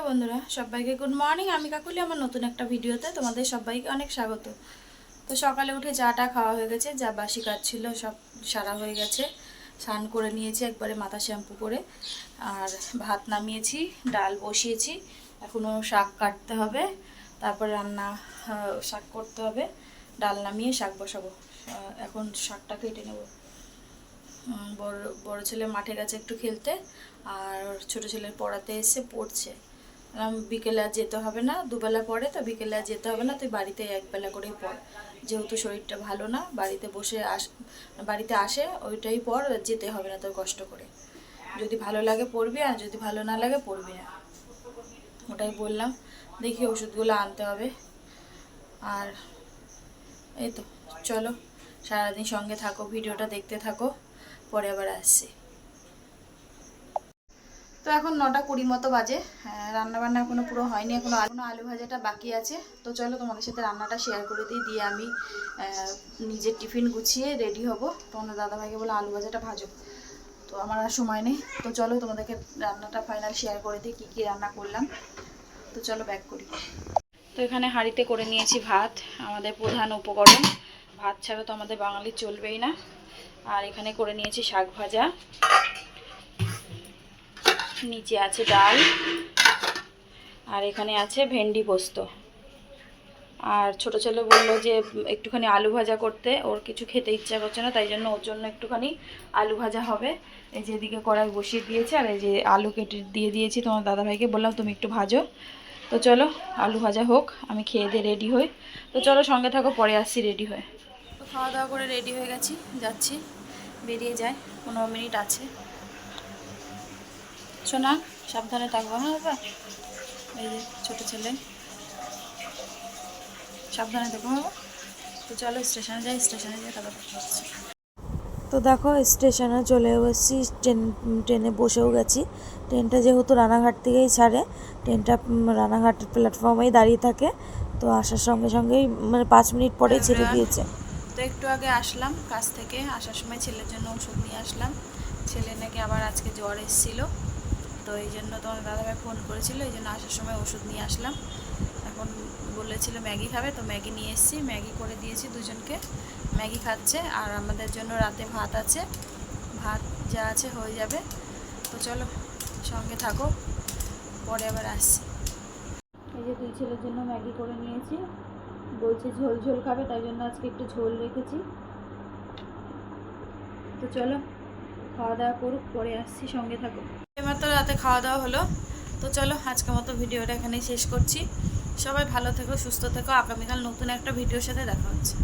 বন্ধুরা, সবাইকে good morning. আমি কাকুলি, আমার নতুন একটা ভিডিওতে তোমাদের সবাইকে অনেক স্বাগত। তো সকালে উঠে চাটা খাওয়া হয়ে গেছে, যা বাসি কাজ ছিল সব সারা হয়ে গেছে। স্নান করে নিয়েছি একবারে, মাথা শ্যাম্পু করে। আর ভাত নামিয়েছি, ডাল বসিয়েছি, এখনও শাক কাটতে হবে, তারপর রান্না শাক করতে হবে। ডাল নামিয়ে শাক বসাবো। এখন শাকটা কেটে নেব। বড় ছেলে মাঠে গেছে একটু খেলতে, আর ছোট ছেলের পড়াতে এসে পড়ছে। বিকেলে আর যেতে হবে না, দুবেলা পড়ে তো বিকেলে আর যেতে হবে না, তুই বাড়িতে একবেলা করেই পড়, যেহেতু শরীরটা ভালো না। বাড়িতে আসে ওইটাই পড়, যেতে হবে না তোর কষ্ট করে। যদি ভালো লাগে পড়বি, আর যদি ভালো না লাগে পড়বি না, ওটাই বললাম। দেখি ওষুধগুলো আনতে হবে। আর এই তো, চলো সারাদিন সঙ্গে থাকো, ভিডিওটা দেখতে থাকো, পরে আবার আসছি। তো এখন 9:20 মতো বাজে। রান্নাবান্না এখনও পুরো হয়নি, এখনও আলু ভাজাটা বাকি আছে। তো চলো তোমাদের সাথে রান্নাটা শেয়ার করে দিয়ে আমি নিজের টিফিন গুছিয়ে রেডি হব। তোমাদের দাদাভাইকে বলে আলু ভাজাটা ভাজো, তো আমার আর সময় নেই। তো চলো তোমাদেরকে রান্নাটা ফাইনাল শেয়ার করে দিই, কী কী রান্না করলাম। তো চলো ব্যাক করি। তো এখানে হাঁড়িতে করে নিয়েছি ভাত, আমাদের প্রধান উপকরণ। ভাত ছাড়া তো আমাদের বাঙালি চলবেই না। আর এখানে করে নিয়েছি শাক ভাজা, নিচে আছে ডাল, আর এখানে আছে ভেন্ডি পোস্ত। আর ছোট ছেলে বললো যে একটুখানি আলু ভাজা করতে, ওর কিছু খেতে ইচ্ছা করছে না, তাই জন্য ওর জন্য একটুখানি আলু ভাজা হবে। এই যে এদিকে কড়াই বসিয়ে দিয়েছে, আর এই যে আলু কেটে দিয়ে দিয়েছি। তোমার দাদাভাইকে বললাম তুমি একটু ভাজো। তো চলো আলু ভাজা হোক, আমি খেয়ে দিয়ে রেডি হই। তো চলো সঙ্গে থাকো, পরে আসছি রেডি হয়ে। তো খাওয়া দাওয়া করে রেডি হয়ে গেছি, যাচ্ছি, বেরিয়ে যায়, 15 মিনিট আছে। শোনা, সাবধানে থাকবো। হ্যাঁ বাবা, এই যে ছোটো ছেলে, সাবধানে দেখো বাবা। তো চলো স্টেশনে যাই, স্টেশনে যাই তারপর হচ্ছে। তো দেখো স্টেশনে চলে এসেছি, ট্রেনে বসেও গেছি। ট্রেনটা যেহেতু রানাঘাট থেকেই ছাড়ে, ট্রেনটা রানাঘাটের প্ল্যাটফর্মেই দাঁড়িয়ে থাকে। তো আসার সঙ্গে সঙ্গেই 5 মিনিট পরেই ছেড়ে দিয়েছে। তো একটু আগে আসলাম কাজ থেকে, আসার সময় ছেলের জন্য ওষুধ নিয়ে আসলাম। ছেলে নাকি আবার আজকে জ্বর এসেছিলো, তো এই জন্য তোমার দাদাভাই ফোন করেছিল, এই জন্য আসার সময় ওষুধ নিয়ে আসলাম। এখন বলেছিল ম্যাগি খাবে, তো ম্যাগি নিয়ে এসেছি, ম্যাগি করে দিয়েছি দুজনকে, ম্যাগি খাচ্ছে। আর আমাদের জন্য রাতে ভাত আছে, ভাত যা আছে হয়ে যাবে। তো চলো সঙ্গে থাকো, পরে আবার আসছি। এই যে দুই ছেলের জন্য ম্যাগি করে নিয়েছি, বলছে ঝোল ঝোল খাবে, তাই জন্য আজকে একটু ঝোল রেখেছি। তো চলো খাওয়া দাওয়া করুক, পরে আসছি, সঙ্গে থাকো। এমাত্র রাতে খাওয়া দাওয়া হলো। তো চলো আজকের মতো ভিডিওটা এখানেই শেষ করছি। সবাই ভালো থেকো, সুস্থ থেকো। আগামীকাল নতুন একটা ভিডিওর সাথে দেখা হচ্ছে।